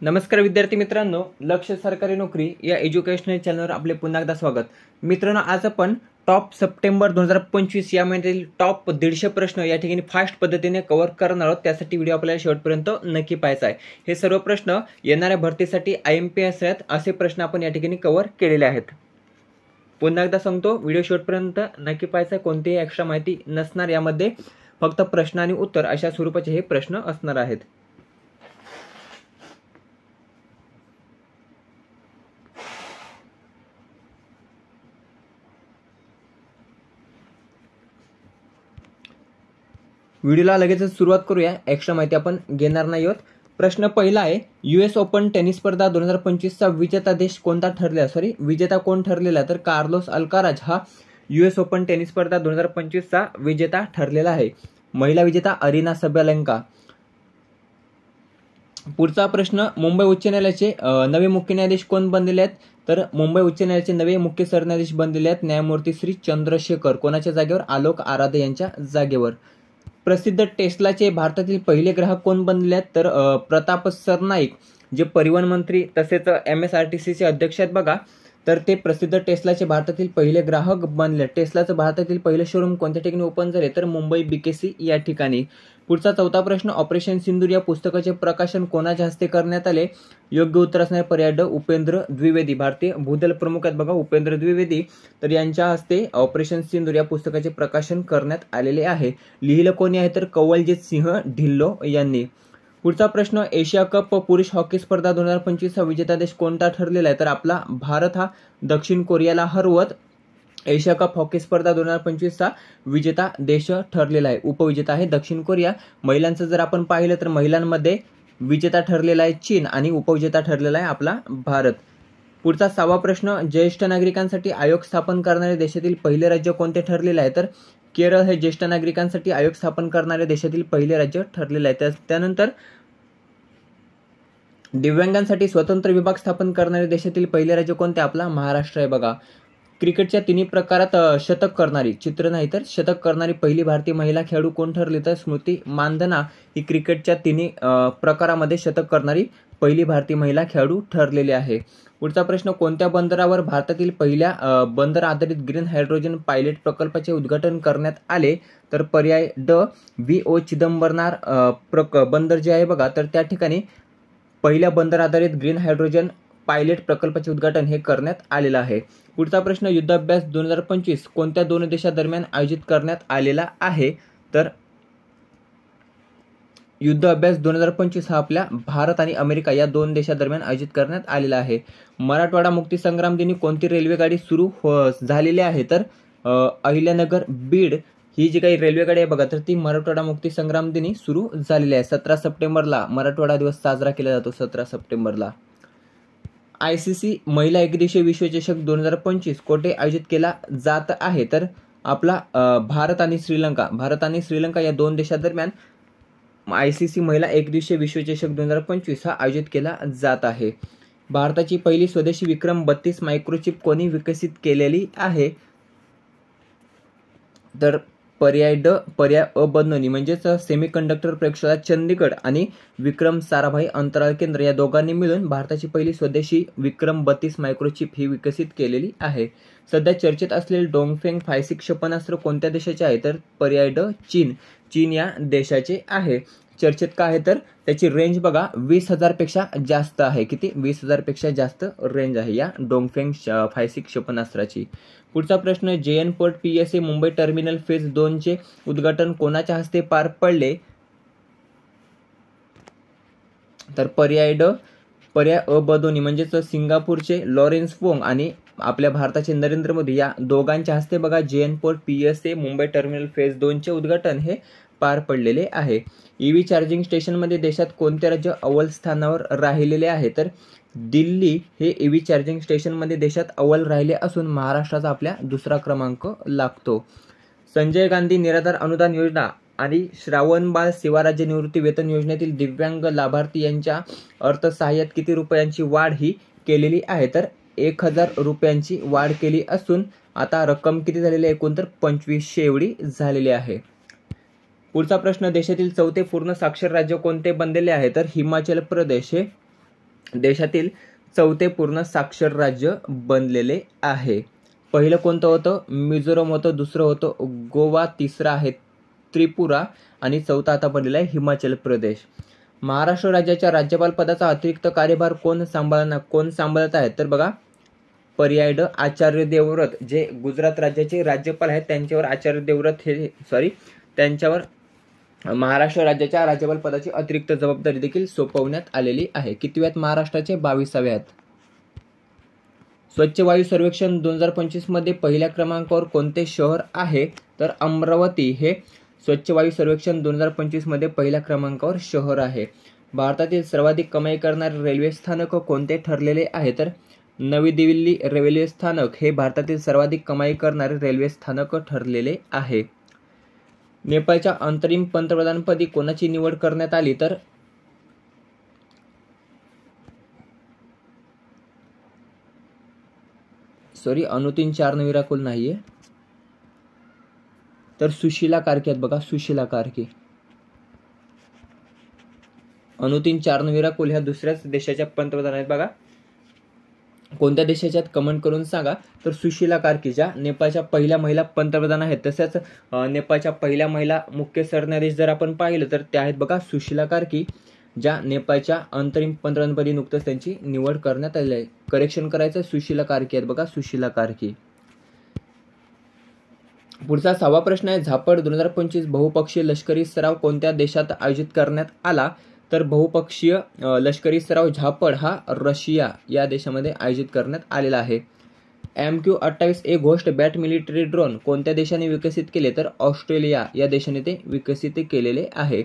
नमस्कार विद्यार्थी मित्रांनो, लक्ष सरकारी नोकरी या एज्युकेशनल चॅनलवर आपले पुन्हा एकदा स्वागत. मित्रांनो, आज आपण टॉप सप्टेंबर 2025 या महिन्यातील टॉप 150 प्रश्न या ठिकाणी फास्ट पद्धतीने कव्हर करणार आहोत. त्यासाठी व्हिडिओ आपल्याला शेवटपर्यंत नक्की पाहायचा आहे. हे सर्व प्रश्न येणाऱ्या भरतीसाठी IMPS आहेत असे प्रश्न आपण या ठिकाणी कव्हर केलेले आहेत. पुन्हा एकदा सांगतो, व्हिडिओ शेवटपर्यंत नक्की पाहायचा. कोणतीही एक्स्ट्रा माहिती नसणार, यामध्ये फक्त प्रश्न आणि उत्तर अशा स्वरूपाचे हे प्रश्न असणार आहेत. व्हिडिओला लगेचच सुरुवात करूया. एक्स्ट्रा माहिती आपण घेणार नाही आहोत. प्रश्न पहिला आहे, US ओपन टेनिस स्पर्धा 2025 चा विजेता देश कोणता ठरलेला? विजेता कोण ठरलेला? तर कार्लोस अल्काराज हा US ओपन टेनिस स्पर्धा 2025 चा विजेता ठरलेला आहे. महिला विजेता अरिना सब्यालेंका. पुढचा प्रश्न, मुंबई उच्च न्यायालयाचे नवे मुख्य न्यायाधीश कोण बनलेले आहेत? तर मुंबई उच्च न्यायालयाचे नवे मुख्य सरन्यायाधीश बनलेले आहेत न्यायमूर्ती श्री चंद्रशेखर. कोणाच्या जागेवर? आलोक आराधे यांच्या जागेवर. प्रसिद्ध टेस्लाचे भारतातील पहिले ग्राहक कोण बनले आहेत? तर प्रताप सरनाईक, जे परिवहन मंत्री तसेच MSRTCचे अध्यक्ष आहेत बघा, तर ते प्रसिद्ध टेस्लाचे भारतातील पहिले ग्राहक बनले. टेस्लाचं भारतातील पहिले शोरूम कोणत्या ठिकाणी ओपन झाले? तर मुंबई BKC या ठिकाणी. पुढचा चौथा प्रश्न, ऑपरेशन सिंदूर या पुस्तकाचे प्रकाशन कोणाच्या हस्ते करण्यात आले? योग्य उत्तर असणारे पर्याय ड, उपेंद्र द्विवेदी. भारतीय भूदल प्रमुख आहेत बघा उपेंद्र द्विवेदी, तर यांच्या हस्ते ऑपरेशन सिंदूर या पुस्तकाचे प्रकाशन करण्यात आलेले आहे. लिहिलं कोणी आहे? तर कवलजीत सिंह ढिल्लो यांनी. पुढचा प्रश्न, एशिया कप पुरुष हॉकी स्पर्धा 2025 चा विजेता देश कोणता ठरलेला आहे? तर आपला भारत हा दक्षिण कोरियाला हरवत एशिया कप हॉकी स्पर्धा 2025 चा विजेता देश ठरलेला आहे. उपविजेता आहे दक्षिण कोरिया. महिलांचं जर आपण पाहिलं तर महिलांमध्ये विजेता ठरलेला आहे चीन आणि उपविजेता ठरलेला आहे आपला भारत. पुढचा 6वा प्रश्न, ज्येष्ठ नागरिकांसाठी आयोग स्थापन करणारे देशातील पहिले राज्य कोणते ठरलेले आहे? तर केरळ हे ज्येष्ठ नागरिकांसाठी आयोग स्थापन करणारे देशातील पहिले राज्य ठरलेले आहे. त्यानंतर दिव्यांगांसाठी स्वतंत्र विभाग स्थापन करणारे देशातील पहिले राज्य कोणते? आपला महाराष्ट्र आहे बघा. क्रिकेटच्या तिन्ही प्रकारात शतक करणारी, चित्र नाही तर शतक करणारी पहिली भारतीय महिला खेळाडू कोण ठरली? तर स्मृती मानधना ही क्रिकेटच्या तिन्ही प्रकारामध्ये शतक करणारी पहिली भारतीय महिला खेळाडू ठरलेली आहे. पुढचा प्रश्न, कोणत्या बंदरावर भारतातील पहिल्या बंदर आधारित ग्रीन हायड्रोजन पायलट प्रकल्पाचे उद्घाटन करण्यात आले? तर पर्याय ड, VO चिदंबरनार बंदर जे आहे बघा, तर त्या ठिकाणी पहिल्या बंदर आधारित ग्रीन हायड्रोजन पायलट प्रकल्पाचे उद्घाटन हे करण्यात आलेलं आहे. पुढचा प्रश्न, युद्धाभ्यास 2025 कोणत्या दोन देशांदरम्यान आयोजित करण्यात आलेला आहे? तर युद्ध अभ्यास 2025 हा आपल्या भारत आणि अमेरिका या दोन देशांदरम्यान आयोजित करण्यात आलेला आहे. मराठवाडा मुक्ती संग्राम दिनी कोणती रेल्वे गाडी सुरू झालेली आहे? तर अहिल्यानगर बीड ही जी काही रेल्वे गाडी आहे बघा, तर ती मराठवाडा मुक्ती संग्राम दिनी सुरू झालेली आहे. 17 सप्टेंबरला मराठवाडा दिवस साजरा केला जातो. 17 सप्टेंबरला. ICC महिला एकदिवसीय विश्वचषक 2025 कोठे आयोजित केला जात आहे? तर आपला भारत आणि श्रीलंका या दोन देशांदरम्यान ICC महिला एकदिवसीय विश्वचषक 2025 हा आयोजित केला जात आहे. भारताची पहिली स्वदेशी विक्रम 32 मायक्रोचिप कोणी विकसित केलेली आहे? तर पर्याय ड, पर्याय अ बदनोनी, म्हणजेच सेमीकंडक्टर प्रयोगशाळा चंदीगड आणि विक्रम साराभाई अंतराळ केंद्र या दोघांनी मिळून भारताची पहिली स्वदेशी विक्रम 32 मायक्रोचिप ही विकसित केलेली आहे. सध्या चर्चेत असलेले डोंगफेंग 5-6 क्षेपणास्त्र कोणत्या देशाचे आहे? तर पर्याय ड, चीन या देशाचे आहे. चर्चेत काय आहे? तर त्याची रेंज बघा 20,000 पेक्षा जास्त आहे. किती? 20,000 पेक्षा जास्त रेंज आहे या डोंगफेंग 5-6 क्षेपणास्त्राची. पुढचा प्रश्न, JN port PSA Mumbai terminal phase 2 चे उद्घाटन कोणाच्या हस्ते पार पडले? तर पर्याय ड, पर्याय अ बदोनी, म्हणजेच सिंगापूरचे लॉरेन्स वोंग आणि आपल्या भारताचे नरेंद्र मोदी या दोघांच्या हस्ते बघा JN port PSA Mumbai terminal phase 2 चे उद्घाटन हे पार पडलेले आहे. EV चार्जिंग स्टेशनमध्ये देशात कोणते राज्य अव्वल स्थानावर राहिलेले आहे? तर दिल्ली हे EV चार्जिंग स्टेशनमध्ये देशात अव्वल राहिले असून महाराष्ट्राचा आपल्या दुसरा क्रमांक लागतो. संजय गांधी निराधार अनुदान योजना आणि श्रावणबाळ सेवा राज्य निवृत्ती वेतन योजनेतील दिव्यांग लाभार्थी यांच्या अर्थसहाय्यात किती रुपयांची वाढ ही केलेली आहे? तर 1,000 रुपयांची वाढ केली असून आता रक्कम किती झालेली आहे? एकूण तर 2500 एवढी झालेली आहे. पुढचा प्रश्न, देशातील चौथे पूर्ण साक्षर राज्य कोणते बनलेले आहे? तर हिमाचल प्रदेश हे देशातील चौथे पूर्ण साक्षर राज्य बनलेले आहे. पहिलं कोणतं होतं? मिझोरम होतं, दुसरं होतं गोवा, तिसरं आहे त्रिपुरा आणि चौथा आता बनलेला आहे हिमाचल प्रदेश. महाराष्ट्र राज्याच्या राज्यपाल पदाचा अतिरिक्त कार्यभार कोण सांभाळत आहे? तर बघा, पर्याय ड आचार्य देवव्रत. जे गुजरात राज्याचे राज्यपाल आहेत त्यांच्यावर आचार्य देवव्रत त्यांच्यावर महाराष्ट्र राज्याच्या राज्यपाल पदाची अतिरिक्त जबाबदारी देखील सोपवण्यात आलेली आहे. कितव्यात महाराष्ट्राचे? 22व्यात. स्वच्छ वायू सर्वेक्षण 2025 मध्ये पहिल्या क्रमांकावर कोणते शहर आहे? तर अमरावती हे स्वच्छ वायू सर्वेक्षण 2025 मध्ये पहिल्या क्रमांकावर शहर आहे. भारतातील सर्वाधिक कमाई करणारे रेल्वे स्थानक कोणते ठरलेले आहे? तर नवी दिल्ली रेल्वे स्थानक हे भारतातील सर्वाधिक कमाई करणारे रेल्वे स्थानक ठरलेले आहे. नेपाळच्या अंतरिम पंतप्रधानपदी कोणाची निवड करण्यात आली? तर अनुतीन चारनविराकुल नाहीये, तर सुशीला कार्के आहेत. बघा, सुशीला कार्के. अनुतीन चारनविराकुल ह्या दुसऱ्याच देशाच्या पंतप्रधान आहेत. बघा, कोणत्या देशाच्यात कमेंट करून सांगा. तर सुशीला कार्के ज्या नेपाळच्या पहिल्या महिला पंतप्रधान आहेत. तसेच नेपाळच्या पहिल्या महिला मुख्य सरन्यायाधीश जर आपण पाहिलं तर त्या आहेत बघा सुशीला कार्के, ज्या नेपाळच्या अंतरिम पंतप्रधानपदी नुकतंच त्यांची निवड करण्यात आली आहे. करेक्शन करायचं, सुशीला कार्के आहेत. बघा, सुशीला कार्के. पुढचा 6वा प्रश्न आहे, झापड 2025 बहुपक्षीय लष्करी सराव कोणत्या देशात आयोजित करण्यात आला? तर बहुपक्षीय लष्करी सराव झापड हा रशिया या देशामध्ये आयोजित करण्यात आलेला आहे. MQ-28A ghost bat military drone कोणत्या देशाने विकसित केले? तर ऑस्ट्रेलिया या देशाने ते विकसित केलेले आहे.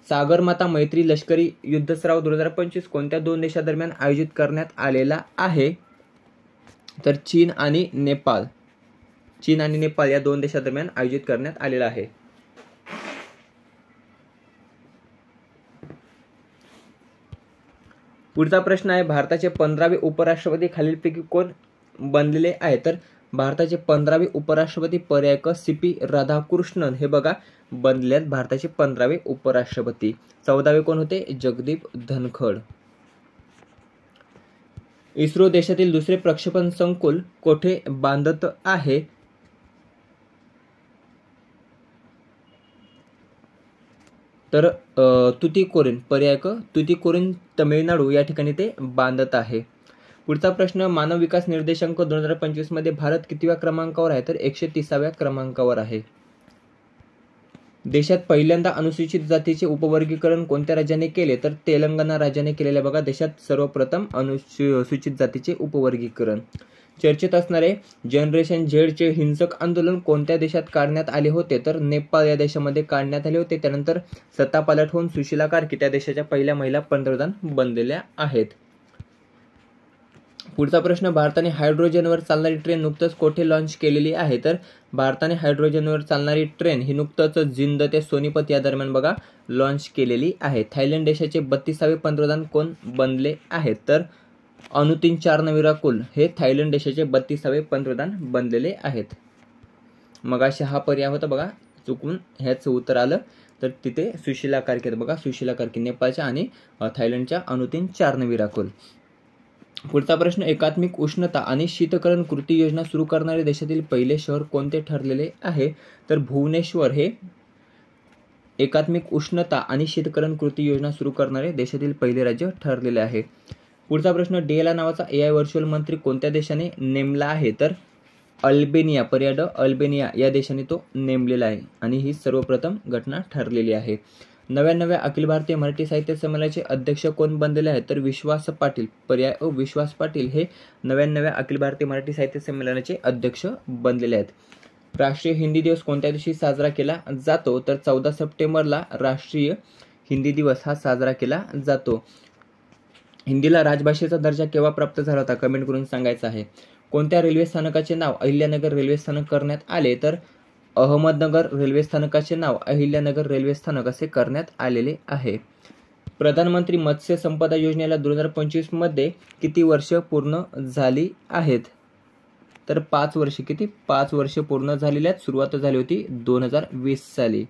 सागरमाता मैत्री लष्करी युद्ध सराव 2025 कोणत्या दोन देशांदरम्यान आयोजित करण्यात आलेला आहे? तर चीन आणि नेपाळ या दोन देशांदरम्यान आयोजित करण्यात आलेला आहे. पुढचा प्रश्न आहे, भारताचे 15वे उपराष्ट्रपती खालीलपैकी कोण बनलेले आहे? तर भारताचे 15वे उपराष्ट्रपती पर्याय क CP राधाकृष्णन हे बघा बनले आहेत भारताचे 15वे उपराष्ट्रपती. 14वे कोण होते? जगदीप धनखड. इस्रो देशातील दुसरे प्रक्षेपण संकुल कोठे बांधत आहे? तर तुतीकोरीन, पर्याय क तुतीकोरीन तमिळनाडू या ठिकाणी ते बांधत आहे. पुढचा प्रश्न, मानव विकास निर्देशांक 2025 मध्ये भारत कितव्या क्रमांकावर आहे? तर 130व्या क्रमांकावर आहे. देशात पहिल्यांदा अनुसूचित जातीचे उपवर्गीकरण कोणत्या राज्याने केले? तर तेलंगणा राज्याने केलेले. बघा, देशात सर्वप्रथम अनुसूचित जातीचे उपवर्गीकरण. चर्चेत असणारे जनरेशन झेडचे हिंसक आंदोलन कोणत्या देशात काढण्यात आले होते? तर नेपाळ या देशामध्ये काढण्यात आले होते. त्यानंतर सत्तापालट होऊन सुशीला कार्के त्या देशाच्या पहिल्या महिला पंतप्रधान बनलेल्या आहेत. पुढचा प्रश्न, भारताने हायड्रोजनवर चालणारी ट्रेन नुकतंच कोठे लॉन्च केलेली आहे? तर भारताने हायड्रोजनवर चालणारी ट्रेन ही नुकतंच जिंद ते सोनीपत या दरम्यान बघा लॉन्च केलेली आहे. थायलंड देशाचे 32वे पंतप्रधान कोण बनले आहेत? तर अनुतीन चारनविराकुल हे थायलंड देशाचे 32वे पंतप्रधान बनलेले आहेत. मग अशा हा पर्याय होता बघा, चुकून ह्याच उत्तर आलं. तर तिथे सुशीला कार्के बघा, सुशीला कार्के नेपाळच्या आणि थायलंडच्या अनुतीन चारनविराकुल. पुढचा प्रश्न, एकात्मिक उष्णता आणि शीतकरण कृती योजना सुरू करणारे देशातील पहिले शहर कोणते ठरलेले आहे? तर भुवनेश्वर हे एकात्मिक उष्णता आणि शीतकरण कृती योजना सुरू करणारे देशातील पहिले राज्य ठरलेले आहे. पुढचा प्रश्न, DLR नावाचा AI व्हर्च्युअल मंत्री कोणत्या देशाने नेमला आहे? तर अल्बेनिया, पर्याय ड अल्बेनिया या देशाने तो नेमलेला आहे आणि ही सर्वप्रथम घटना ठरलेली आहे. 99व्या अखिल भारतीय मराठी साहित्य संमेलनाचे अध्यक्ष कोण बनलेले आहेत? तर विश्वास पाटील, पर्याय अ विश्वास पाटील हे 99व्या अखिल भारतीय मराठी साहित्य संमेलनाचे अध्यक्ष बनलेले आहेत. राष्ट्रीय हिंदी दिवस कोणत्या दिवशी साजरा केला जातो? तर 14 सप्टेंबरला राष्ट्रीय हिंदी दिवस हा साजरा केला जातो. हिंदीला राजभाषेचा दर्जा केव्हा प्राप्त झाला होता? कमेंट करून सांगायचं आहे. कोणत्या रेल्वे स्थानकाचे नाव अहिल्यानगर रेल्वे स्थानक करण्यात आले? तर अहमदनगर रेल्वे स्थानकाचे नाव अहिल्यानगर रेल्वे स्थानक असे करण्यात आलेले आहे. प्रधानमंत्री मत्स्य संपदा योजनेला 2025 मध्ये किती वर्ष पूर्ण झाली आहेत? तर 5 वर्ष. किती? 5 वर्ष पूर्ण झालेली आहेत. सुरुवात झाली होती 2020 साली.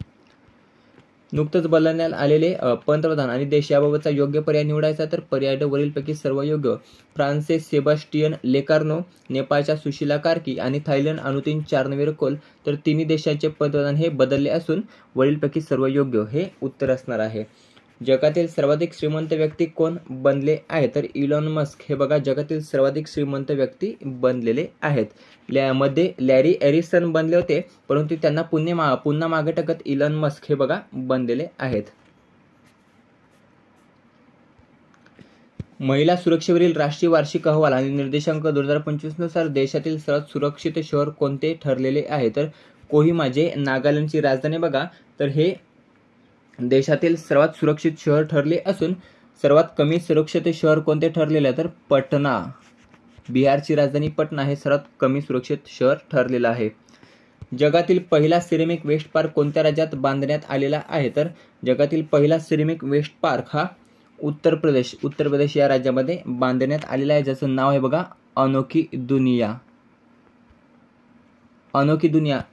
नुकतंच बदलण्यात आलेले पंतप्रधान आणि देश याबाबतचा योग्य पर्याय निवडायचा तर पर्याय ड वरीलपैकी सर्व योग्य. फ्रान्सचे सेबास्टियन लेकार्नो, नेपाळच्या सुशीला कार्की आणि थायलंड अनुतीन चारनवेरकोल. तर तिन्ही देशांचे पंतप्रधान हे बदलले असून वरीलपैकी सर्व योग्य हे उत्तर असणार आहे. जगातील सर्वाधिक श्रीमंत व्यक्ती कोण बनले आहे तर इलॉन मस्क हे बघा जगातील सर्वाधिक श्रीमंत व्यक्ती बनलेले आहेत. मध्ये लॅरी एरिसन बनले होते, परंतु त्यांना पुन्हा मागे टाकत इलॉन मस्क हे बघा बनलेले आहेत. महिला सुरक्षेवरील राष्ट्रीय वार्षिक अहवाल आणि निर्देशांक 2025 नुसार देशातील सर्वात सुरक्षित शहर कोणते ठरलेले आहे तर कोहिमा जे नागालँडची राजधानी बघा तर हे देशातील सर्वात सुरक्षित शहर ठरले असून सर्वात कमी सुरक्षित शहर कोणते ठरलेले आहे तर पटना, बिहारची राजधानी पटना हे सर्वात कमी सुरक्षित शहर ठरलेलं आहे. जगातील पहिला सिरेमिक वेस्ट पार्क कोणत्या राज्यात बांधण्यात आलेला आहे तर जगातील पहिला सिरेमिक वेस्ट पार्क हा उत्तर प्रदेश या राज्यामध्ये बांधण्यात आलेला आहे, ज्याचं नाव आहे बघा अनोखी दुनिया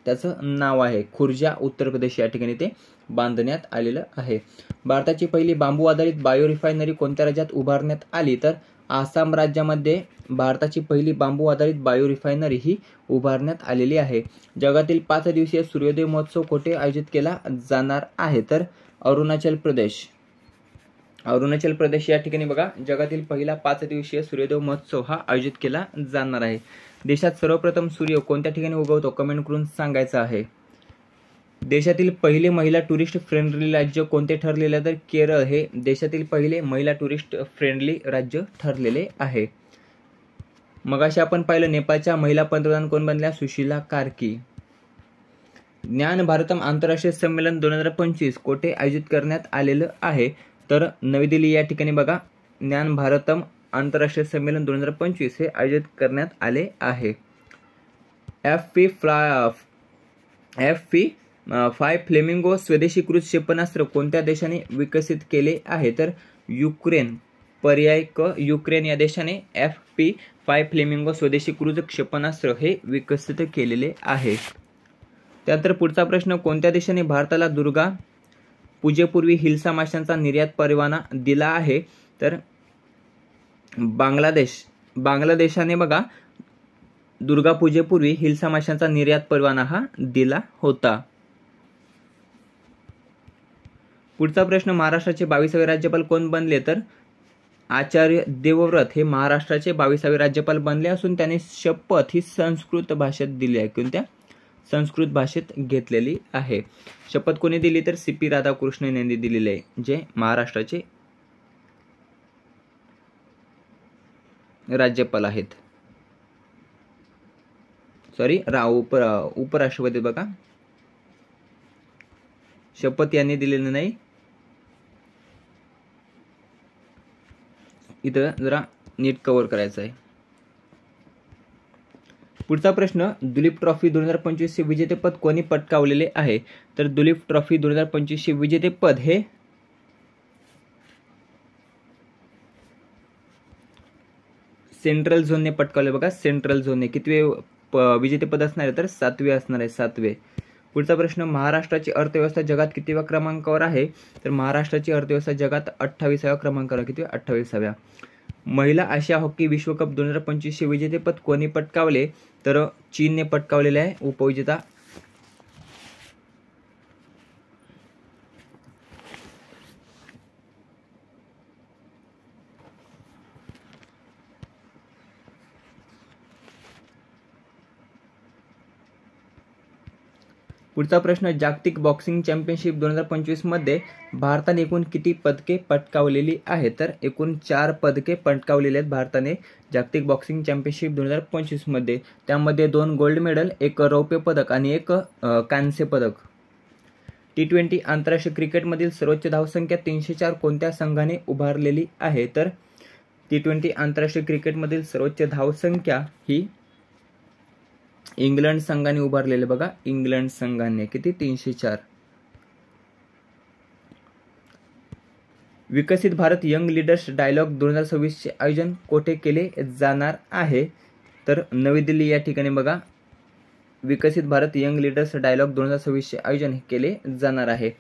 त्याचं नाव आहे. खुर्जा उत्तर प्रदेश या ठिकाणी ते बांधण्यात आलेलं आहे. भारताची पहिली बांबू आधारित बायो रिफायनरी कोणत्या राज्यात उभारण्यात आली तर आसाम राज्यामध्ये भारताची पहिली बांबू आधारित बायो रिफायनरी ही उभारण्यात आलेली आहे. जगातील 5 दिवसीय सूर्योदय महोत्सव कोठे आयोजित केला जाणार आहे तर अरुणाचल प्रदेश या ठिकाणी बघा जगातील पहिला 5 दिवसीय सूर्योदय महोत्सव हा आयोजित केला जाणार आहे. देशात सर्वप्रथम सूर्य कोणत्या ठिकाणी उगवतो कमेंट करून सांगायचं आहे. देशातील पहिले महिला टुरिस्ट फ्रेंडली राज्य कोणते ठरलेले तर केरळ हे देशातील पहिले महिला टुरिस्ट फ्रेंडली राज्य ठरलेले आहे. मगाशी आपण पाहिलं नेपाळच्या महिला पंतप्रधान कोण बनल्या सुशीला कार्की. ज्ञान भारतम आंतरराष्ट्रीय संमेलन 2025 कोठे आयोजित करण्यात आलेलं आहे तर नवी दिल्ली या ठिकाणी बघा ज्ञान भारतम आंतरराष्ट्रीय संमेलन 2025 हे आयोजित करण्यात आले आहे. FP5 फ्लेमिंगो स्वदेशीकृत क्षेपणास्त्र कोणत्या देशाने विकसित केले आहे तर युक्रेन. पर्याय क युक्रेन या देशाने FP5 फ्लेमिंगो स्वदेशीकृत क्षेपणास्त्र हे विकसित केलेले आहे. त्यानंतर पुढचा प्रश्न कोणत्या देशाने भारताला दुर्गा पूजेपूर्वी हिल्सा माशांचा निर्यात परवाना दिला आहे तर बांगलादेशाने बघा दुर्गा पूजेपूर्वी हिल्सा माशांचा निर्यात परवाना हा दिला होता. पुढचा प्रश्न महाराष्ट्राचे 22वे राज्यपाल कोण बनले तर आचार्य देवव्रत हे महाराष्ट्राचे 22वे राज्यपाल बनले असून त्यांनी शपथ ही संस्कृत भाषेत दिली आहे. कोणत्या संस्कृत भाषेत घेतलेली आहे. शपथ कोणी दिली तर CP राधाकृष्णन यांनी दिलेली आहे जे महाराष्ट्राचे राज्यपाल आहेत. सॉरी उपराष्ट्रपती बघा शपथ यांनी दिलेली नाही. इथं जरा नीट कव्हर करायचं आहे. पुढचा प्रश्न दुलीप ट्रॉफी 2025 चे विजेतेपद कोणी पटकावलेले आहे तर दुलीप ट्रॉफी 2025 चे विजेतेपद हे सेंट्रल झोनने पटकावले बघा. सेंट्रल झोनने कितवे विजेतेपद असणार आहे तर 7वे असणार आहे 7वे. पुढचा प्रश्न महाराष्ट्राची अर्थव्यवस्था जगात कितव्या क्रमांकावर आहे तर महाराष्ट्राची अर्थव्यवस्था जगात 28व्या क्रमांकावर. किती 28व्या. महिला आशिया हॉकी विश्वकप 2025 चे विजेतेपद कोणी पटकावले तर चीनने पटकावलेले आहे उपविजेता. पुढचा प्रश्न जागतिक बॉक्सिंग चॅम्पियनशिप 2025 मध्ये भारताने एकूण किती पदके पटकावलेली आहेत तर एकूण 4 पदके पटकावलेली आहेत भारताने जागतिक बॉक्सिंग चॅम्पियनशिप 2025 मध्ये. त्यामध्ये 2 गोल्ड मेडल, 1 रौप्य पदक आणि 1 कांस्य पदक. T20 आंतरराष्ट्रीय क्रिकेटमधील सर्वोच्च धावसंख्या 304 कोणत्या संघाने उभारलेली आहे तर T20 आंतरराष्ट्रीय क्रिकेटमधील सर्वोच्च धावसंख्या ही इंग्लंड संघाने उभारलेले बघा. इंग्लंड संघाने किती 304. विकसित भारत यंग लीडर्स डायलॉग 2026 चे आयोजन कोठे केले जाणार आहे तर नवी दिल्ली या ठिकाणी बघा विकसित भारत यंग लीडर्स डायलॉग 2026 चे आयोजन केले जाणार आहे.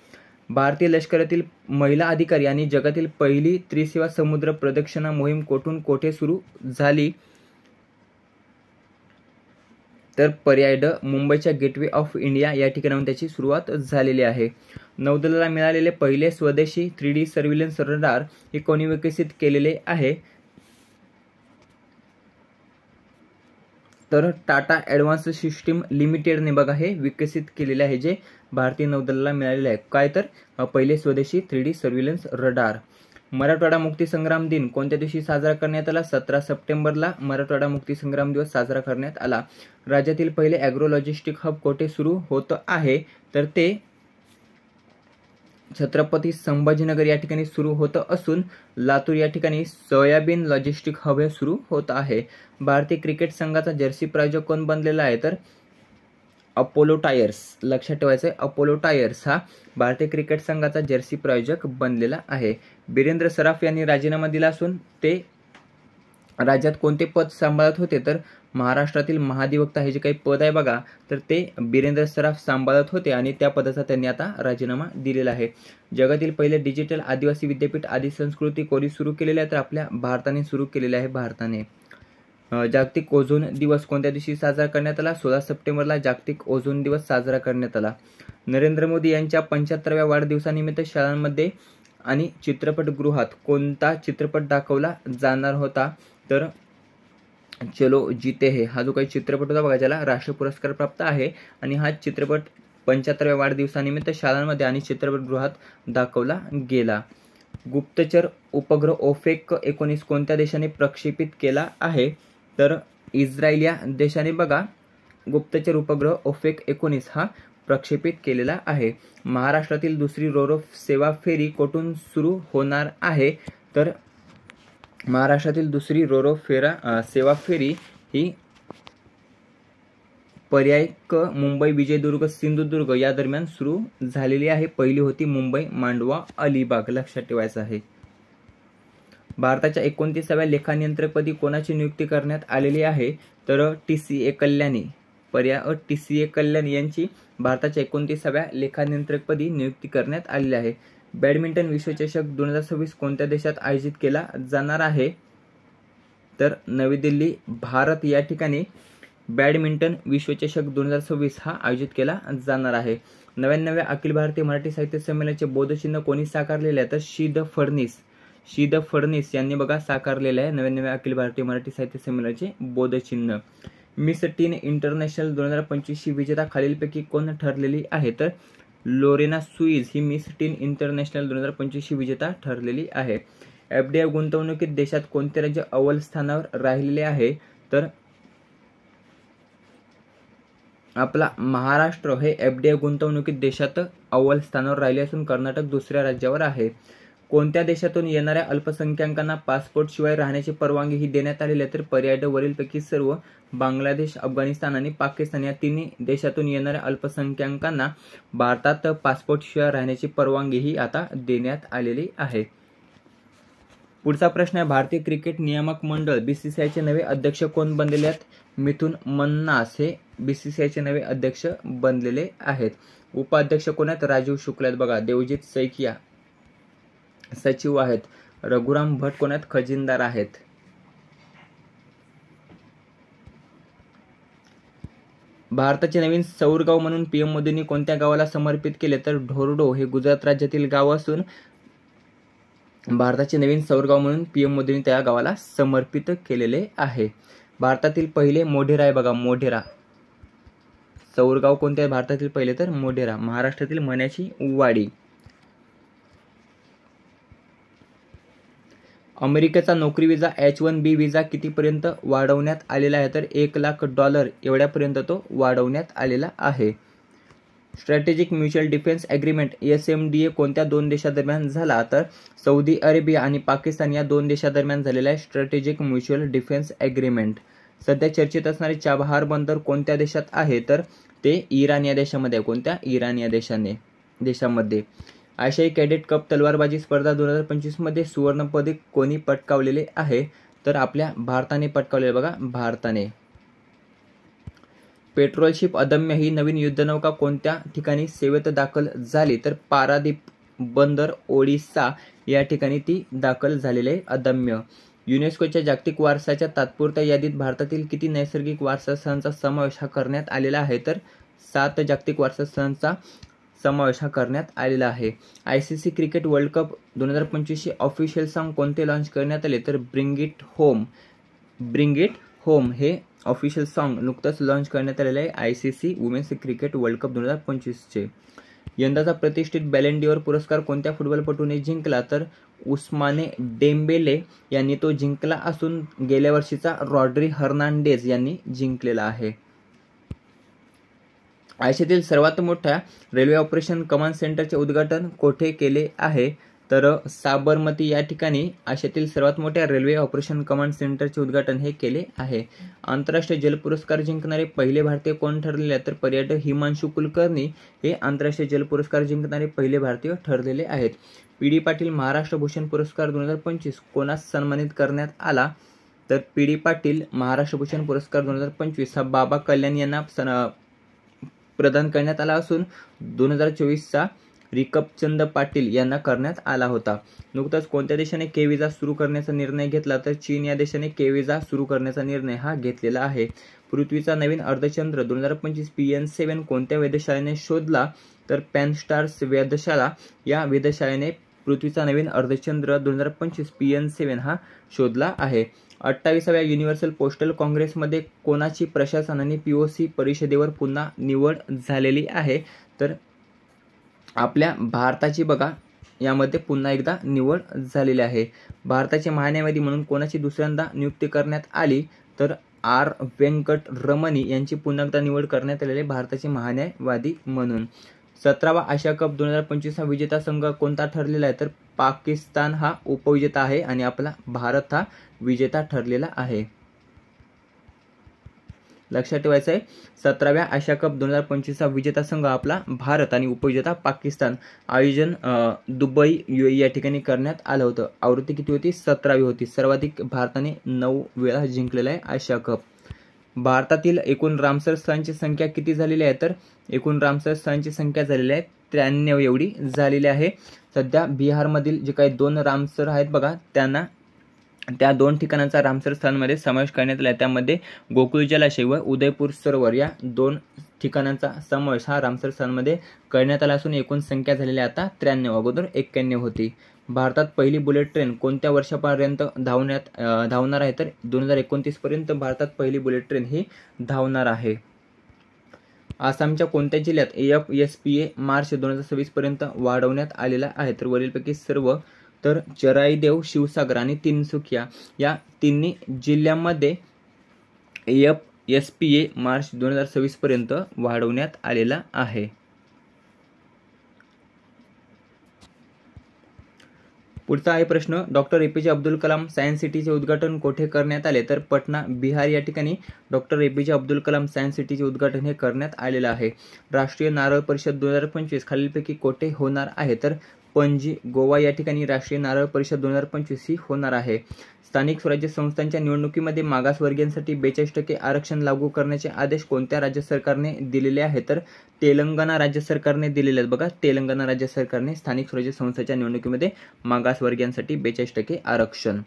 भारतीय लष्करातील महिला अधिकारी आणि जगातील पहिली त्रिसेवा समुद्र प्रदक्षिणा मोहीम कोठून कोठे सुरू झाली? तर पर्याय ड, मुंबईच्या गेटवे ऑफ इंडिया या ठिकाणाहून त्याची सुरुवात झालेली आहे. नौदलाला मिळालेले पहिले स्वदेशी 3D सर्व्हिलन्स रडार हे कोणी विकसित केलेले आहे? तर टाटा ॲडव्हान्स सिस्टीम लिमिटेडने बघा हे विकसित केलेले आहे, जे भारतीय नौदलाला मिळालेले आहे. काय तर पहिले स्वदेशी 3D सर्व्हिलन्स रडार. मराठवाडा मुक्तीसंग्राम दिन कोणत्या दिवशी साजरा करण्यात आला? 17 सप्टेंबरला मराठवाडा मुक्तीसंग्राम दिवस साजरा करण्यात आला. राज्यातील पहिले ॲग्रो लॉजिस्टिक हब कोठे सुरू होत आहे? तर ते छत्रपती संभाजीनगर या ठिकाणी सुरू होत असून लातूर या ठिकाणी सोयाबीन लॉजिस्टिक हब हे सुरू होत आहे. भारतीय क्रिकेट संघाचा जर्सी प्रायोजक कोण बनलेला आहे? तर अपोलो टायर्स. लक्षात ठेवायचं आहे, अपोलो टायर्स हा भारतीय क्रिकेट संघाचा जर्सी प्रायोजक बनलेला आहे. बिरेंद्र सराफ यांनी राजीनामा दिला असून ते राज्यात कोणते पद सांभाळत होते? तर महाराष्ट्रातील महाधिवक्ता हे जे काही पद आहे बघा, तर ते बिरेंद्र सराफ सांभाळत होते आणि त्या पदाचा त्यांनी आता राजीनामा दिलेला आहे. जगातील पहिले डिजिटल आदिवासी विद्यापीठ आदी संस्कृती कोणी सुरू केलेले आहे? तर आपल्या भारताने सुरू केलेले आहे, भारताने. जागतिक ओझोन दिवस कोणत्या दिवशी साजरा करण्यात आला? 16 सप्टेंबरला जागतिक ओझोन दिवस साजरा करण्यात आला. नरेंद्र मोदी यांच्या 75व्या वाढदिवसानिमित्त शाळांमध्ये आणि चित्रपटगृहात कोणता चित्रपट दाखवला जाणार होता? तर चलो जीते है हा जो काही चित्रपट होता बघा, ज्याला राष्ट्रीय पुरस्कार प्राप्त आहे आणि हा चित्रपट 75व्या वाढदिवसानिमित्त शाळांमध्ये आणि चित्रपटगृहात दाखवला गेला. गुप्तचर उपग्रह ओफेक 19 कोणत्या देशाने प्रक्षेपित केला आहे? तर इस्रायल या देशाने बघा गुप्तचर उपग्रह ओफेक 19 हा प्रक्षेपित केलेला आहे. महाराष्ट्रातील दुसरी रोरो सेवा फेरी कोठून सुरू होणार आहे? तर महाराष्ट्रातील दुसरी रोरो सेवा फेरी ही पर्याय क मुंबई विजयदुर्ग सिंधुदुर्ग या दरम्यान सुरू झालेली आहे. पहिली होती मुंबई मांडवा अलिबाग. लक्षात ठेवायचं आहे. भारताच्या 29व्या लेखानियंत्रकपदी कोणाची नियुक्ती करण्यात आलेली आहे? तर TCA कल्याणी. पर्याय अ TCA कल्याणी यांची भारताच्या 29व्या लेखानियंत्रकपदी नियुक्ती करण्यात आलेली आहे. बॅडमिंटन विश्वचषक 2026 कोणत्या देशात आयोजित केला जाणार आहे? तर नवी दिल्ली, भारत या ठिकाणी बॅडमिंटन विश्वचषक 2026 हा आयोजित केला जाणार आहे. 99व्या अखिल भारतीय मराठी साहित्य संमेलनाचे बोधचिन्ह कोणी साकारलेले आहे? तर शी द फडणीस यांनी बघा साकारलेले आहे 99व्या अखिल भारतीय मराठी साहित्य संमेलनाचे बोधचिन्ह. मिस टीन इंटरनॅशनल 2025 ची विजेता खालीलपैकी कोण ठरलेली आहे? तर लोरेना सुईज ही मिस टीन इंटरनॅशनल 2025 ची विजेता ठरलेली आहे. FDI गुंतवणुकीत देशात कोणते राज्य अव्वल स्थानावर राहिलेले आहे? तर आपला महाराष्ट्र हे FDI गुंतवणुकीत देशात अव्वल स्थानावर राहिले असून कर्नाटक दुसऱ्या राज्यावर आहे. कोणत्या देशातून येणाऱ्या अल्पसंख्याकांना पासपोर्ट शिवाय राहण्याची परवानगी ही देण्यात आलेली आहे? तर पर्याय ड वरीलपैकी सर्व. बांगलादेश, अफगाणिस्तान आणि पाकिस्तान या तिन्ही देशातून येणाऱ्या अल्पसंख्याकांना भारतात पासपोर्ट शिवाय राहण्याची परवानगी ही आता देण्यात आलेली आहे. पुढचा प्रश्न आहे, भारतीय क्रिकेट नियामक मंडळ BCCIचे नवे अध्यक्ष कोण बनलेले आहेत? मिथुन मन्नास हे BCCIचे नवे अध्यक्ष बनलेले आहेत. उपाध्यक्ष कोण आहेत? राजीव शुक्ला आहेत बघा. देवजीत सैकिया सचिव आहेत. रघुराम भट कोण आहेत? खजिनदार आहेत. भारताचे नवीन सौर गाव म्हणून PM मोदींनी कोणत्या गावाला समर्पित केले? तर ढोरडो हे गुजरात राज्यातील गाव असून भारताचे नवीन सौर गाव म्हणून PM मोदींनी त्या गावाला समर्पित केलेले आहे. भारतातील पहिले मोढेरा आहे बघा, मोढेरा. सौर गाव कोणते आहे भारतातील पहिले? तर मोढेरा. महाराष्ट्रातील मण्याची वाडी. अमेरिकेचा नोकरी विजा H1B विजा कितीपर्यंत वाढवण्यात आलेला आहे? तर $1,00,000 एवढ्यापर्यंत तो वाढवण्यात आलेला आहे. Strategic mutual defence agreement SMDA कोणत्या दोन देशांदरम्यान झाला? तर सौदी अरेबिया आणि पाकिस्तान या दोन देशांदरम्यान झालेला आहे स्ट्रॅटेजिक म्युच्युअल डिफेन्स ॲग्रीमेंट. सध्या चर्चेत असणारे चाबहार बंदर कोणत्या देशात आहे? तर ते इराण या देशामध्ये. कोणत्या? इराण या देशामध्ये. आशियाई कॅडेट कप तलवारबाजी स्पर्धा 2025 मध्ये सुवर्णपदक कोणी पटकावलेले आहे? तर आपल्या भारताने पटकावलेले बघा, भारताने. पेट्रोलशिप अदम्य ही नवीन युद्धनौका कोणत्या ठिकाणी सेवेत दाखल झाली? तर पारादीप बंदर ओडिशा या ठिकाणी ती दाखल झालेली आहे. अदम्य. युनेस्कोच्या जागतिक वारसाच्या तात्पुरत्या यादीत भारतातील किती नैसर्गिक वारसा स्थळांचा समावेश हा करण्यात आलेला आहे? तर 7 जागतिक वारसा स्थळांचा समावेश हा करण्यात आलेला आहे. ICC क्रिकेट वर्ल्ड कप 2025 चे ऑफिशियल सॉन्ग कोणते लॉन्च करण्यात आले? तर bring it home. Bring it home हे ऑफिशियल सॉन्ग नुकतंच लॉन्च करण्यात आलेलं आहे ICC women's cricket world cup 2025 चे. यंदाचा प्रतिष्ठित बॅलन डी'ओर पुरस्कार कोणत्या फुटबॉलपटूने जिंकला? तर उस्माने डेम्बेले यांनी तो जिंकला असून गेल्या वर्षीचा रॉड्री हर्नांडेज यांनी जिंकलेला आहे. आशियातील सर्वात मोठ्या रेल्वे ऑपरेशन कमांड सेंटरचे उद्घाटन कोठे केले आहे? तर साबरमती या ठिकाणी आशियातील सर्वात मोठ्या रेल्वे ऑपरेशन कमांड सेंटरचे उद्घाटन हे केले आहे. आंतरराष्ट्रीय जल पुरस्कार जिंकणारे पहिले भारतीय कोण ठरलेले आहेत? तर पर्यटक हिमांशू कुलकर्णी हे आंतरराष्ट्रीय जल पुरस्कार जिंकणारे पहिले भारतीय ठरलेले आहेत. PD पाटील महाराष्ट्र भूषण पुरस्कार 2025 कोणास सन्मानित करण्यात आला? तर PD पाटील महाराष्ट्र भूषण पुरस्कार 2025 हा बाबा कल्याण यांना प्रदान करण्यात आला असून 2024चा रिकपचंद पाटील यांना करण्यात आला होता. नुकताच कोणत्या देशाने के विजा सुरू करण्याचा निर्णय घेतला? तर चीन या देशाने के विजा सुरू करण्याचा निर्णय हा घेतलेला आहे. पृथ्वीचा नवीन अर्धचंद्र 2025 PN7 कोणत्या वेधशाळेने शोधला? तर पॅनस्टार्स वेधशाळा या वेधशाळेने पृथ्वीचा नवीन अर्धचंद्र 2025 PN7 हा शोधला आहे. 28व्या युनिव्हर्सल पोस्टल काँग्रेसमध्ये कोणाची प्रशासन आणि POC परिषदेवर पुन्हा निवड झालेली आहे? तर आपल्या भारताची बघा यामध्ये पुन्हा एकदा निवड झालेली आहे. भारताचे महान्यायवादी म्हणून कोणाची दुसऱ्यांदा नियुक्ती करण्यात आली? तर R व्यंकट रमणी यांची पुन्हा एकदा निवड करण्यात आलेली आहे भारताचे महान्यायवादी म्हणून. 17वा आशिया कप 2025 हा विजेता संघ कोणता ठरलेला आहे? तर पाकिस्तान हा उपविजेता आहे आणि आपला भारत हा विजेता ठरलेला आहे. लक्षात ठेवायचं आहे 17व्या आशिया कप 2025 चा विजेता संघ आपला भारत आणि उपविजेता पाकिस्तान. आयोजन दुबई UAE या ठिकाणी करण्यात आलं होतं. आवृत्ती किती होती? 17वी होती. सर्वाधिक भारताने 9 वेळा जिंकलेला आहे आशिया कप. भारतातील एकूण रामसर स्थळांची संख्या किती झालेली आहे? तर एकूण रामसर स्थळांची संख्या झालेली आहे 93 एवढी झालेली आहे. सध्या बिहारमधील जे काही 2 रामसर आहेत बघा त्या 2 ठिकाणांचा रामसर स्थळांमध्ये समावेश करण्यात आला आहे. त्यामध्ये गोकुळ जलाशय व उदयपूर सरोवर या 2 ठिकाणांचा समावेश हा रामसर स्थळांमध्ये करण्यात आला असून एकूण संख्या झालेली आता 93. अगोदर 91 होती. भारतात पहिली बुलेट ट्रेन कोणत्या वर्षापर्यंत धावणार आहे? तर 2029 पर्यंत भारतात पहिली बुलेट ट्रेन ही धावणार आहे. आसामच्या कोणत्या जिल्ह्यात AFSPA मार्च 2026 पर्यंत वाढवण्यात आलेला आहे? तर वरीलपैकी सर्व. तर चराईदेव, शिवसागर आणि तिनसुकिया या तिन्ही जिल्ह्यांमध्ये AFSPA मार्च 2026 पर्यंत वाढवण्यात आलेला आहे. पुढचा आहे प्रश्न. Doctor APJ Abdul Kalam science सिटीचे उद्घाटन कोठे करण्यात आले? तर पटना बिहार या ठिकाणी doctor APJ Abdul Kalam science सिटीचे उद्घाटन हे करण्यात आलेलं आहे. राष्ट्रीय नारळ परिषद 2025 खालीलपैकी कोठे होणार आहे? तर पणजी गोवा या ठिकाणी राष्ट्रीय नारळ परिषद 2025 ही होणार आहे. स्थानिक स्वराज्य संस्थांच्या निवडणुकीमध्ये मागासवर्गीयांसाठी 42% आरक्षण लागू करण्याचे आदेश कोणत्या राज्य सरकारने दिलेले आहेत? तर तेलंगणा राज्य सरकारने दिलेले आहेत. बघा तेलंगणा राज्य सरकारने स्थानिक स्वराज्य संस्थांच्या निवडणुकीमध्ये मागासवर्गीयांसाठी 42% आरक्षण.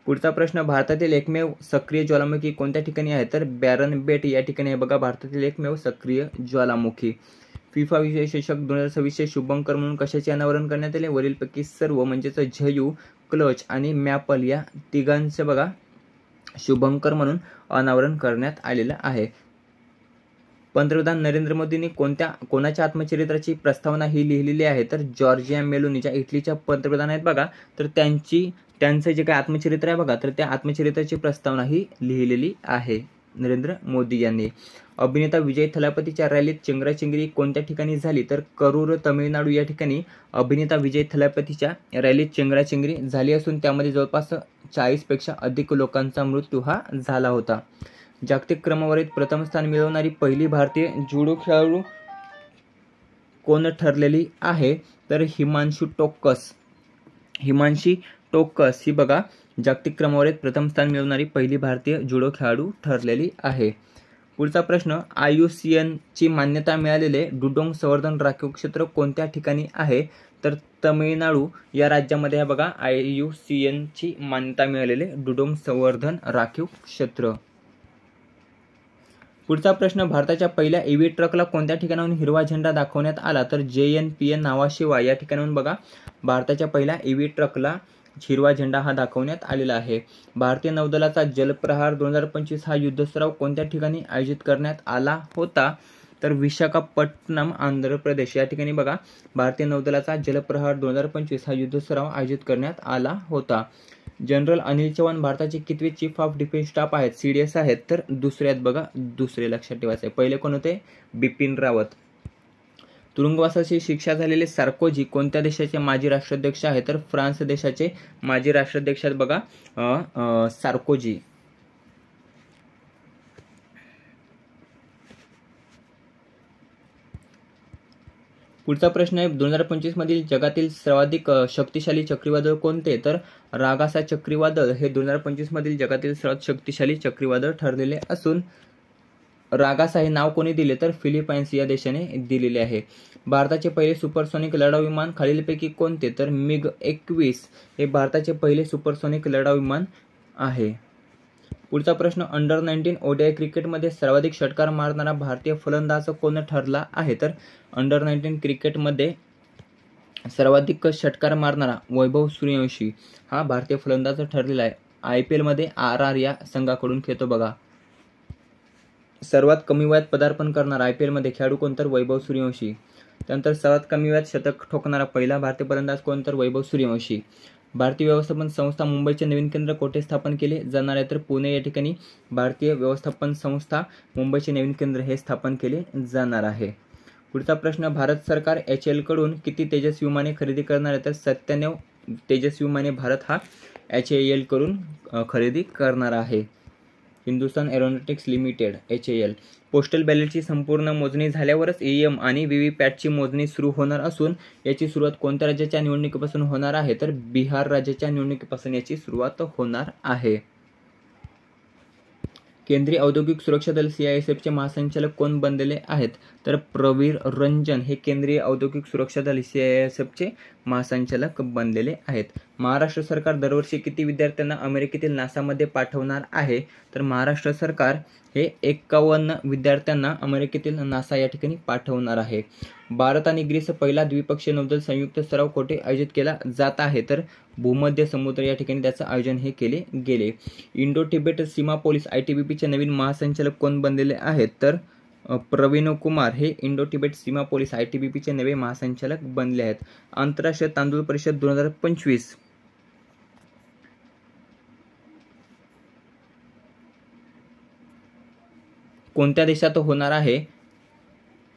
पुढचा प्रश्न. भारतातील एकमेव सक्रिय ज्वालामुखी कोणत्या ठिकाणी आहे? तर बॅरन बेट या ठिकाणी आहे. बघा भारतातील एकमेव सक्रिय ज्वालामुखी. FIFA विश्वचषक 2026 शुभंकर म्हणून कशाचे अनावरण करण्यात आले? वरीलपैकी सर्व म्हणजेच झयू, क्लच आणि मॅपल या तिघांचे बघा शुभंकर म्हणून अनावरण करण्यात आलेलं आहे. पंतप्रधान नरेंद्र मोदींनी कोणाच्या आत्मचरित्राची प्रस्तावना ही लिहिलेली आहे? तर जॉर्जिया मेलोनी ज्या इटलीच्या पंतप्रधान आहेत बघा तर त्यांचं जे काही आत्मचरित्र आहे बघा तर त्या आत्मचरित्राची प्रस्तावना ही लिहिलेली आहे नरेंद्र मोदी यांनी. अभिनेता विजय थलापतीच्या रॅलीत चेंगराचेंगरी कोणत्या ठिकाणी झाली? तर करूर तामिळनाडू या ठिकाणी अभिनेता विजय थलापतीच्या रॅलीत चेंगराचेंगरी झाली असून त्यामध्ये जवळपास 40 पेक्षा अधिक लोकांचा मृत्यू हा झाला होता. जागतिक क्रमवारीत प्रथम स्थान मिळवणारी पहिली भारतीय जुडो खेळाडू कोण ठरलेली आहे? तर हिमांशी टोकस ही बघा जागतिक क्रमवारीत प्रथम स्थान मिळवणारी पहिली भारतीय जुडो खेळाडू ठरलेली आहे. पुढचा प्रश्न. IUCN ची मान्यता मिळालेले डुडोंग संवर्धन राखीव क्षेत्र कोणत्या ठिकाणी आहे? तर तमिळनाडू या राज्यामध्ये आहे बघा IUCN ची मान्यता मिळालेले डुडोंग संवर्धन राखीव क्षेत्र. पुढचा प्रश्न, भारताच्या पहिल्या EV ट्रकला कोणत्या ठिकाणाहून हिरवा झेंडा दाखवण्यात आला? तर JNPA नावाशिवाय या ठिकाणाहून बघा भारताच्या पहिल्या EV ट्रकला हिरवा झेंडा हा दाखवण्यात आलेला आहे. भारतीय नौदलाचा जलप्रहार 2025 हा युद्धसराव कोणत्या ठिकाणी आयोजित करण्यात आला होता? तर विशाखापट्टणम आंध्र प्रदेश या ठिकाणी बघा भारतीय नौदलाचा जलप्रहार 2025 हा युद्धसराव आयोजित करण्यात आला होता. जनरल अनिल चव्हाण भारताचे कितवे चीफ ऑफ डिफेन्स स्टाफ आहेत? CDS आहेत. तर दुसरे आहेत बघा, दुसरे लक्षात ठेवायचे. पहिले कोण होते? बिपिन रावत. तुरुंगवासाची शिक्षा झालेले सार्कोजी कोणत्या देशाचे माजी राष्ट्राध्यक्ष आहेत? तर फ्रान्स देशाचे माजी राष्ट्राध्यक्ष आहेत बघा सार्कोजी. पुढचा प्रश्न आहे, 2025 मधील जगातील सर्वाधिक शक्तिशाली चक्रीवादळ कोणते? तर रागासा चक्रीवादळ हे 2025 मधील जगातील सर्वात शक्तिशाली चक्रीवादळ ठरलेले असून रागासा हे नाव कोणी दिले? तर फिलिपाईन्स या देशाने दिलेले आहे. भारताचे पहिले सुपरसोनिक लढाऊ विमान खालीलपैकी कोणते? तर MiG-21 हे भारताचे पहिले सुपरसोनिक लढाऊ विमान आहे. पुढचा प्रश्न, अंडर-19 ODI क्रिकेटमध्ये सर्वाधिक षटकार मारणारा भारतीय फलंदाज कोण ठरला आहे? तर अंडर-19 क्रिकेटमध्ये सर्वाधिक षटकार मारणारा वैभव सूर्यवंशी हा भारतीय फलंदाज ठरलेला आहे. IPL मध्ये RR या संघाकडून खेळतो बघा. सर्वात कमी वयात पदार्पण करणारा IPL मध्ये खेळाडू कोण? तर वैभव सूर्यवंशी. त्यानंतर सर्वात कमी वयात शतक ठोकणारा पहिला भारतीय फलंदाज कोण? तर वैभव सूर्यवंशी. भारतीय व्यवस्थापन संस्था मुंबईचे नवीन केंद्र कोठे स्थापन केले जाणार आहे? तर पुणे या ठिकाणी भारतीय व्यवस्थापन संस्था मुंबईचे नवीन केंद्र हे स्थापन केले जाणार आहे. पुढचा प्रश्न, भारत सरकार HAL कडून किती तेजस विमाने खरेदी करणार आहे? तर 97 तेजस विमाने भारत हा HAL करून खरेदी करणार आहे. Hindustan aeronautics limited HAL. Postal बॅलेटची संपूर्ण मोजणी झाल्यावरच EVM आणि VVPATची मोजणी सुरू होणार असून याची सुरुवात कोणत्या राज्याच्या निवडणुकीपासून होणार आहे? तर बिहार राज्याच्या निवडणुकीपासून याची सुरुवात होणार आहे. केंद्रीय औद्योगिक सुरक्षा दल CISFचे महासंचालक कोण बनलेले आहेत? तर प्रवीर रंजन हे केंद्रीय औद्योगिक सुरक्षा दल CISFचे महासंचालक बनलेले आहेत. महाराष्ट्र सरकार दरवर्षी किती विद्यार्थ्यांना अमेरिकेतील नासामध्ये पाठवणार आहे? तर महाराष्ट्र सरकार हे 51 विद्यार्थ्यांना अमेरिकेतील नासा या ठिकाणी पाठवणार आहे. भारत आणि ग्रीस पहिला द्विपक्षीय नौदल संयुक्त सराव कोठे आयोजित केला जात आहे? तर भूमध्य समुद्र या ठिकाणी त्याचं आयोजन हे केले गेले. इंडो तिबेट सीमा पोलीस ITBPचे नवीन महासंचालक कोण बनलेले आहेत? तर प्रवीण कुमार हे इंडो तिबेट सीमा पोलीस ITBPचे नवे महासंचालक बनले आहेत. आंतरराष्ट्रीय तांदूळ परिषद 2025 कोणत्या देशात होणार आहे?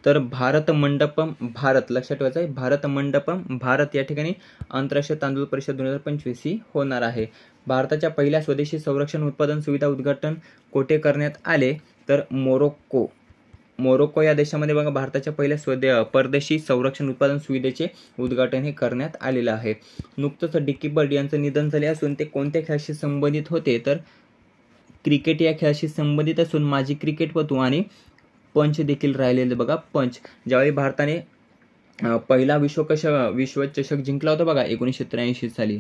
तर भारत मंडपम भारत, लक्षात ठेवायचं आहे भारत मंडपम भारत या ठिकाणी आंतरराष्ट्रीय तांदूळ परिषद 2025 ही होणार आहे. भारताच्या पहिल्या स्वदेशी संरक्षण उत्पादन सुविधा उद्घाटन कोठे करण्यात आले? तर मोरोक्को या देशामध्ये बघा भारताच्या पहिल्या परदेशी संरक्षण उत्पादन सुविधेचे उद्घाटन हे करण्यात आलेलं आहे. नुकतंच डिकी बर्ड यांचं निधन झाले असून ते कोणत्या खेळाशी संबंधित होते? तर क्रिकेट या खेळाशी संबंधित असून माजी क्रिकेटपटू आणि पंच देखील राहिलेले बघा. पंच ज्यावेळी भारताने पहिला विश्वचषक जिंकला होता बघा 1983 साली,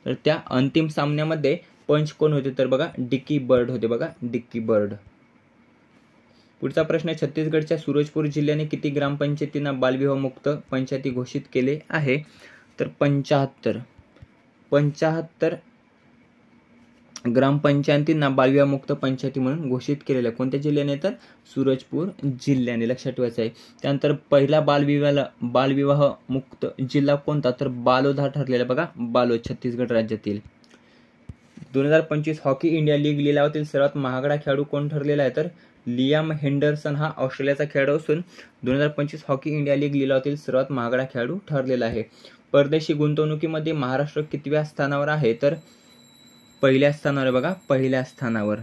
तर त्या अंतिम सामन्यामध्ये पंच कोण होते? तर बघा डिकी बर्ड होते बघा, डिकी बर्ड. पुढचा प्रश्न, छत्तीसगडच्या सूरजपूर जिल्ह्याने किती ग्रामपंचायतींना बालविवाह मुक्त पंचायती घोषित केले आहे? तर 75 ग्रामपंचायतींना बालविवाह मुक्त पंचायती म्हणून घोषित केलेलं आहे. कोणत्या जिल्ह्याने? तर सूरजपूर जिल्ह्याने, लक्षात ठेवायचं आहे. त्यानंतर पहिला बालविवाह मुक्त जिल्हा कोणता? तर बालोद ठरलेला बघा, बालोद छत्तीसगड राज्यातील. 2025 हॉकी इंडिया लीग लिलावातील सर्वात महागडा खेळाडू कोण ठरलेला आहे? तर लियाम हेंडरसन हा ऑस्ट्रेलियाचा खेळाडू असून 2025 हॉकी इंडिया लीग लिलावातील सर्वात महागडा खेळाडू ठरलेला आहे. परदेशी गुंतवणुकीमध्ये महाराष्ट्र कितव्या स्थानावर आहे? तर पहिल्या स्थानावर बघा, पहिल्या स्थानावर.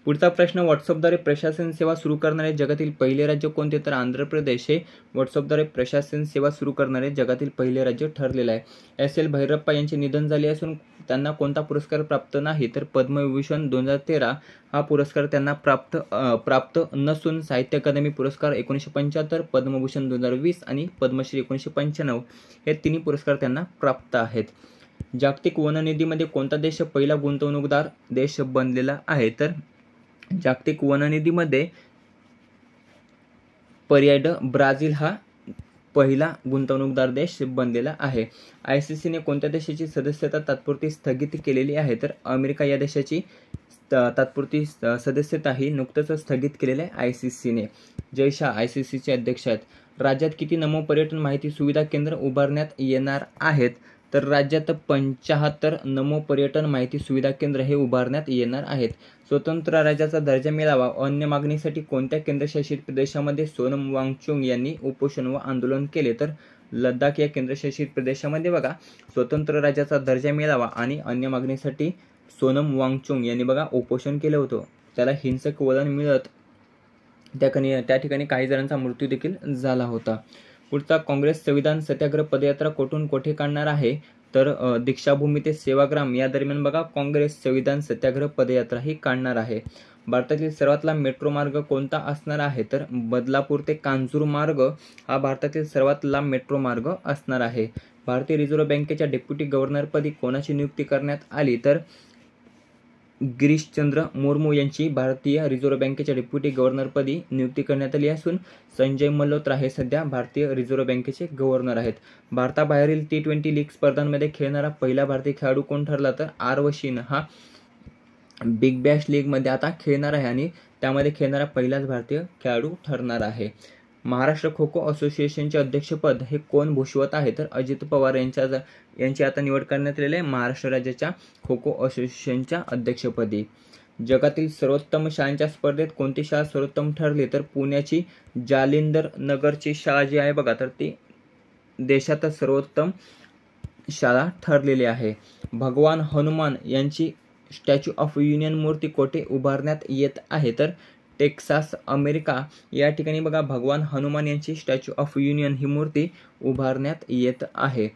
पुढचा प्रश्न, व्हॉट्सअपद्वारे प्रशासन सेवा सुरू करणारे जगातील पहिले राज्य कोणते? तर आंध्र प्रदेश हे व्हॉट्सअपद्वारे प्रशासन सेवा सुरू करणारे जगातील पहिले राज्य ठरलेलं आहे. एस एल भैरप्पा यांचे निधन झाले असून त्यांना कोणता पुरस्कार प्राप्त नाही? तर पद्मविभूषण 2013 हा पुरस्कार त्यांना प्राप्त नसून साहित्य अकादमी पुरस्कार 1975, पद्मभूषण 2020 आणि पद्मश्री 1995 हे तिन्ही पुरस्कार त्यांना प्राप्त आहेत. जागतिक वननिधीमध्ये कोणता देश पहिला गुंतवणूकदार देश बनलेला आहे? तर जागतिक वननिधीमध्ये पर्याय ब्राझील हा पहिला गुंतवणूकदार देश बनलेला आहे. ICCने कोणत्या देशाची सदस्यता तात्पुरती स्थगित केलेली आहे? तर अमेरिका या देशाची तात्पुरती सदस्यता ही नुकतंच स्थगित केलेली आहे ICCने. जय शाह ICCचे अध्यक्ष आहेत. राज्यात किती नमो पर्यटन माहिती सुविधा केंद्र उभारण्यात येणार आहेत? तर राज्यात 75 नमो पर्यटन माहिती सुविधा केंद्र हे उभारण्यात येणार आहेत. स्वतंत्र राज्याचा दर्जा मिळावा अन्य मागणीसाठी कोणत्या केंद्रशासित प्रदेशामध्ये सोनम वांगचुक यांनी उपोषण व आंदोलन केले? तर लडाख या केंद्रशासित प्रदेशामध्ये बघा स्वतंत्र राज्याचा दर्जा मिळावा आणि अन्य मागणीसाठी सोनम वांगचुक यांनी बघा उपोषण केलं होतं. त्याला हिंसक वळण मिळत त्या ठिकाणी काही जणांचा मृत्यू देखील झाला होता. पुढचा, काँग्रेस संविधान सत्याग्रह पदयात्रा कोठून कोठे काढणार आहे? तर दीक्षाभूमी ते सेवाग्राम या दरम्यान बघा काँग्रेस संविधान सत्याग्रह पदयात्रा ही काढणार आहे. भारतातील सर्वात लांब मेट्रो मार्ग कोणता असणार आहे? तर बदलापूर ते कांजूर मार्ग हा भारतातील सर्वात लांब मेट्रो मार्ग असणार आहे. भारतीय रिझर्व्ह बँकेच्या डेप्युटी गव्हर्नरपदी कोणाची नियुक्ती करण्यात आली? तर गिरीशचंद्र मुर्मू यांची भारतीय रिझर्व्ह बँकेच्या डेप्युटी गव्हर्नरपदी नियुक्ती करण्यात आली असून संजय मल्होत्रा हे सध्या भारतीय रिझर्व्ह बँकेचे गव्हर्नर आहेत. भारताबाहेरील T20 लीग स्पर्धांमध्ये खेळणारा पहिला भारतीय खेळाडू कोण ठरला? तर आर-अश्विन हा बिग बॅश लीगमध्ये आता खेळणार आहे आणि त्यामध्ये खेळणारा पहिलाच भारतीय खेळाडू ठरणार आहे. महाराष्ट्र खो खो असोसिएशनचे अध्यक्षपद हे कोण भूषवत आहे? तर अजित पवार यांची आता निवड करण्यात आलेली आहे महाराष्ट्र राज्याच्या खो खो असोसिएशनच्या अध्यक्षपदी. जगातील सर्वोत्तम शाळांच्या स्पर्धेत कोणती शाळा सर्वोत्तम ठरली? तर पुण्याची जालिंदर नगरची शाळा जी आहे बघा तर ती देशात सर्वोत्तम शाळा ठरलेली आहे. भगवान हनुमान यांची स्टॅच्यू ऑफ युनियन मूर्ती कोठे उभारण्यात येत आहे? तर टेक्सास अमेरिका या ठिकाणी बघा भगवान हनुमान यांची स्टॅच्यू ऑफ युनियन ही मूर्ती उभारण्यात येत आहे.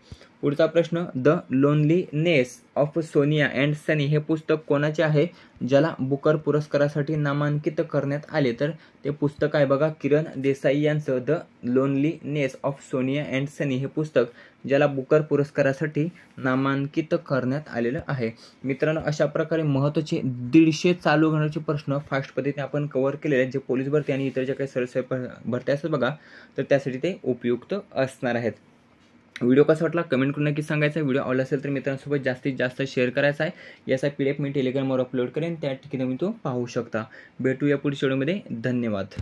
पुढचा प्रश्न, the loneliness of Sonia and Sunny हे पुस्तक कोणाचे आहे ज्याला बुकर पुरस्कारासाठी नामांकित करण्यात आले? तर ते पुस्तक आहे बघा किरण देसाई यांचं the loneliness of Sonia and Sunny हे पुस्तक ज्याला बुकर पुरस्कारासाठी नामांकित करण्यात आलेलं आहे. मित्रांनो, अशा प्रकारे महत्त्वाचे 150 चालू घडामोडीचे प्रश्न फास्ट पद्धतीने आपण कव्हर केलेले आहेत. जे पोलीस भरती आणि इतर ज्या काही सरळ भरत्या असतात बघा तर त्यासाठी ते उपयुक्त असणार आहेत. व्हिडिओ कसा वाटला कमेंट करून नक्की सांगायचा. व्हिडिओ आवडला असेल तर मित्रांसोबत जास्तीत जास्त शेअर करायचा आहे. याचा PDF मी टेलिग्रामवर अपलोड करेन, त्या ठिकाणी तुम्ही तो पाहू शकता. भेटूया पुढच्या व्हिडिओमध्ये. धन्यवाद.